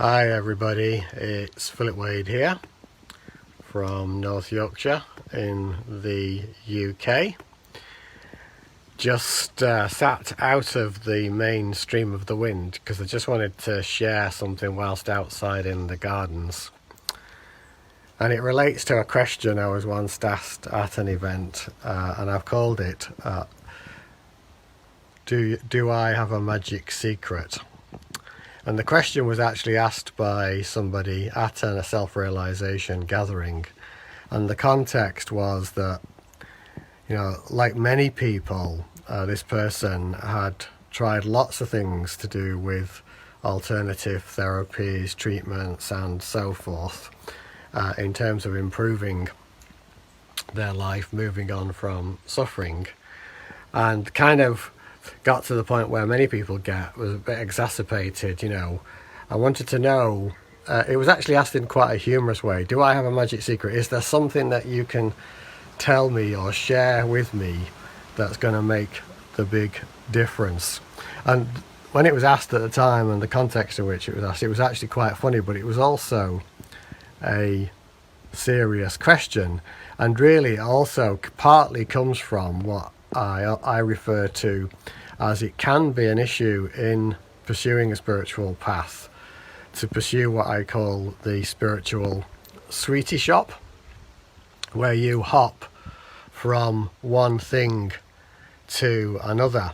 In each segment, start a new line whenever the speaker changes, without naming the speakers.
Hi everybody, it's Philip Wade here from North Yorkshire in the UK. Just sat out of the main stream of the wind because I just wanted to share something whilst outside in the gardens. And it relates to a question I was once asked at an event, and I've called it, do I have a magic secret? And the question was actually asked by somebody at a Self Realisation gathering. And the context was that, like many people, this person had tried lots of things to do with alternative therapies, treatments, and so forth, in terms of improving their life, moving on from suffering. And kind of got to the point where many people was a bit exacerbated. I wanted to know, it was actually asked in quite a humorous way, do I have a magic secret? Is there something that you can tell me or share with me that's going to make the big difference? And when it was asked at the time and the context in which it was asked, it was actually quite funny, but it was also a serious question, and really also partly comes from what I refer to as it can be an issue in pursuing a spiritual path, to pursue what I call the spiritual sweetie shop, where you hop from one thing to another,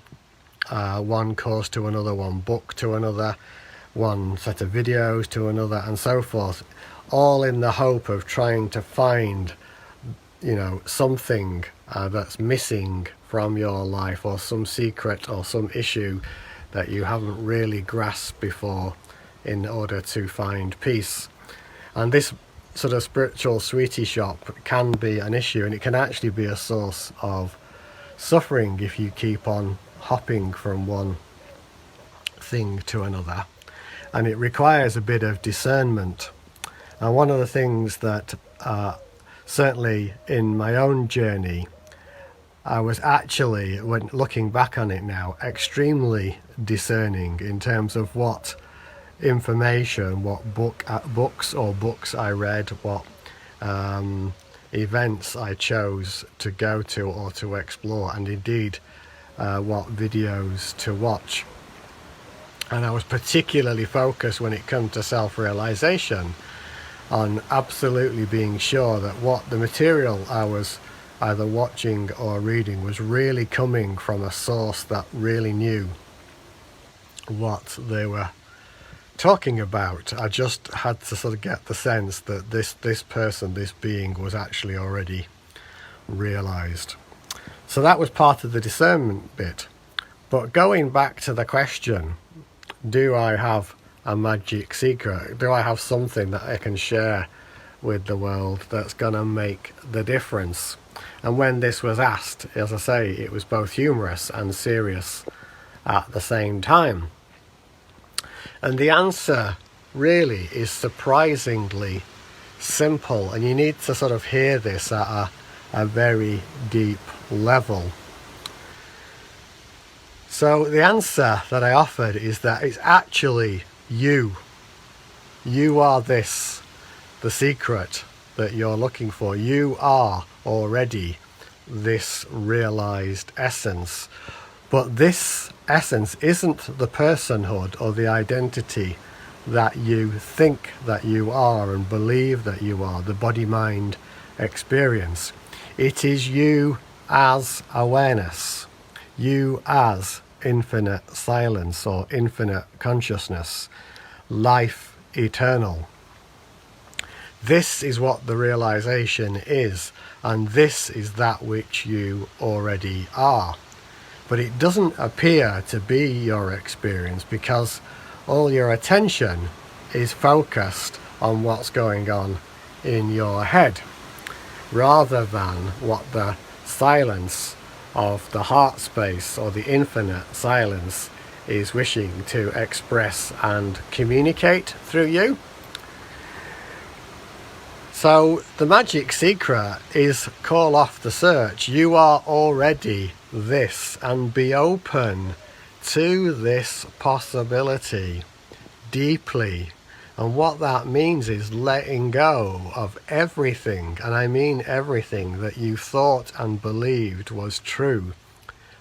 one course to another, one book to another, one set of videos to another, and so forth, all in the hope of trying to find something that's missing from your life, or some secret or some issue that you haven't really grasped before, in order to find peace. And this sort of spiritual sweetie shop can be an issue, and it can actually be a source of suffering if you keep on hopping from one thing to another. And it requires a bit of discernment. And one of the things that certainly in my own journey, I was actually, when looking back on it now, extremely discerning in terms of what information, what books I read, what events I chose to go to or to explore, and indeed what videos to watch. And I was particularly focused when it comes to self-realization on absolutely being sure that what the material I was either watching or reading was really coming from a source that really knew what they were talking about. I just had to sort of get the sense that this person, this being, was actually already realized. So that was part of the discernment bit. But going back to the question, do I have a magic secret? Do I have something that I can share with the world that's going to make the difference? And when this was asked, as I say, it was both humorous and serious at the same time. And the answer really is surprisingly simple, and you need to sort of hear this at a very deep level. So the answer that I offered is that it's actually you. You are the secret that you're looking for. You are already this realized essence. But this essence isn't the personhood or the identity that you think that you are and believe that you are, the body-mind experience. It is you as awareness, you as infinite silence or infinite consciousness, life eternal. This is what the realization is, and this is that which you already are. But it doesn't appear to be your experience because all your attention is focused on what's going on in your head, rather than what the silence of the heart space or the infinite silence is wishing to express and communicate through you. So the magic secret is call off the search. You are already this, and be open to this possibility deeply, And what that means is letting go of everything, and I mean everything, that you thought and believed was true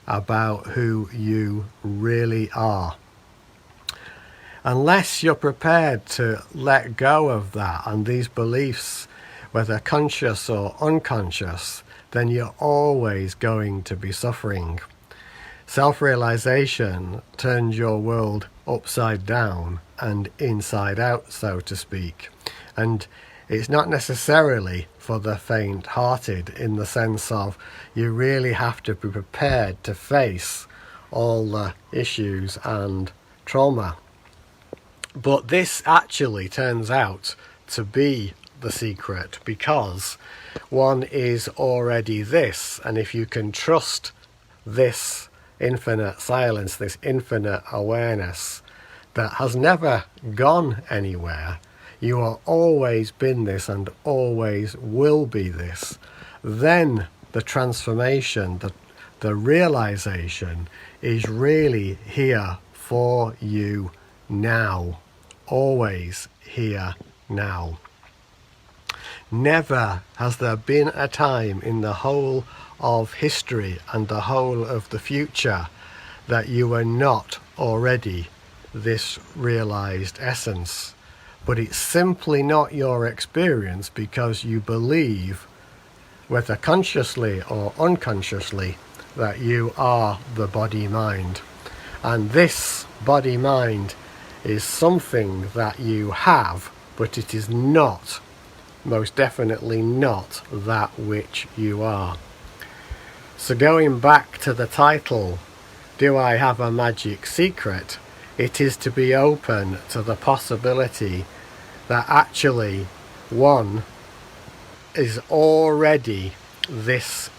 about who you really are. Unless you're prepared to let go of that and these beliefs, whether conscious or unconscious, then you're always going to be suffering. Self-realization turns your world upside down and inside out, so to speak. And it's not necessarily for the faint-hearted, in the sense of you really have to be prepared to face all the issues and trauma. But this actually turns out to be the secret, because one is already this, and if you can trust this infinite silence, this infinite awareness that has never gone anywhere, you are always been this and always will be this, then the transformation, the realization is really here for you now, always here now. Never has there been a time in the whole of history and the whole of the future that you were not already this realized essence. But it's simply not your experience, because you believe, whether consciously or unconsciously, that you are the body-mind. And this body-mind is something that you have, but it is not, most definitely not, that which you are. So going back to the title, Do I Have a Magic Secret? It is to be open to the possibility that actually one is already this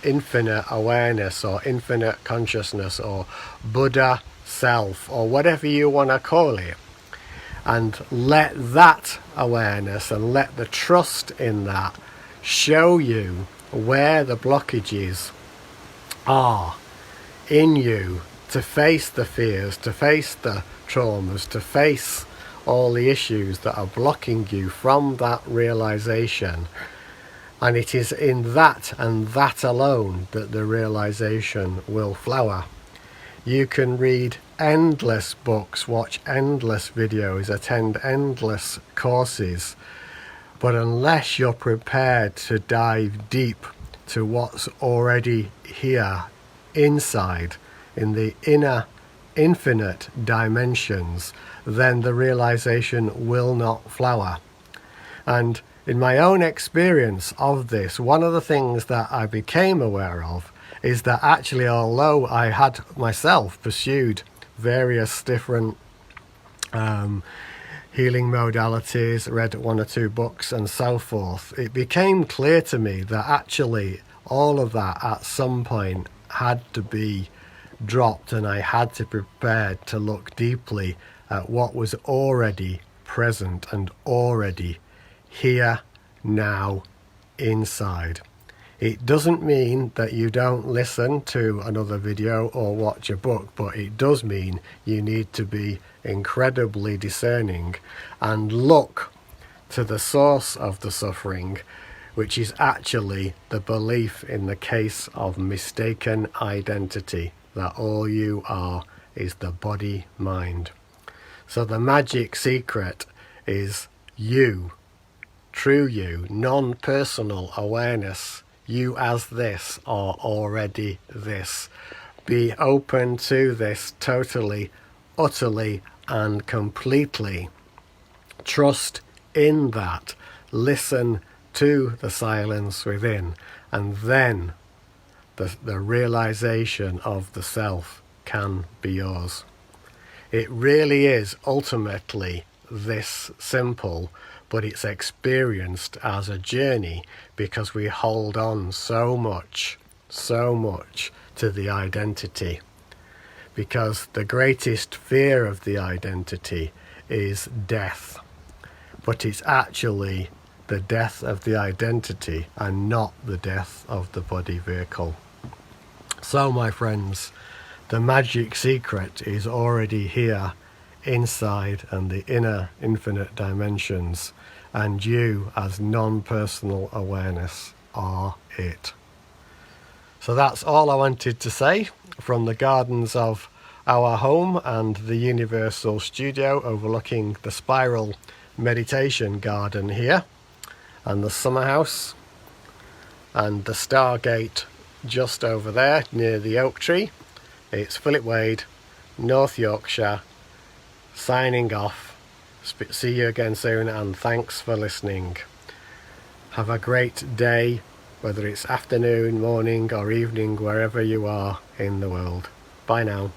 infinite awareness or infinite consciousness or Buddha self or whatever you want to call it. And let that awareness and let the trust in that show you where the blockages are in you, to face the fears, to face the traumas, to face all the issues that are blocking you from that realization. And it is in that and that alone that the realization will flower. You can read endless books, watch endless videos, attend endless courses, but unless you're prepared to dive deep to what's already here inside, in the inner infinite dimensions, then the realization will not flower. And in my own experience of this, one of the things that I became aware of is that actually, although I had myself pursued various different healing modalities, read one or two books and so forth, it became clear to me that actually all of that at some point had to be dropped, and I had to be prepared to look deeply at what was already present and already here, now, inside. It doesn't mean that you don't listen to another video or watch a book, but it does mean you need to be incredibly discerning and look to the source of the suffering, which is actually the belief in the case of mistaken identity, that all you are is the body-mind. So the magic secret is you, true you, non-personal awareness. You as this are already this. Be open to this totally, utterly, and completely. Trust in that. Listen to the silence within, and then the realization of the self can be yours. It really is ultimately this simple, but it's experienced as a journey because we hold on so much to the identity. Because the greatest fear of the identity is death. But it's actually the death of the identity and not the death of the body vehicle. So my friends, the magic secret is already here inside and the inner infinite dimensions, and you as non-personal awareness are it. So that's all I wanted to say from the gardens of our home and the Universal Studio overlooking the Spiral Meditation Garden here, and the Summerhouse, and the Stargate just over there near the oak tree. It's Philip Wade, North Yorkshire, signing off. See you again soon, and thanks for listening. Have a great day, whether it's afternoon, morning or evening, wherever you are in the world. Bye now.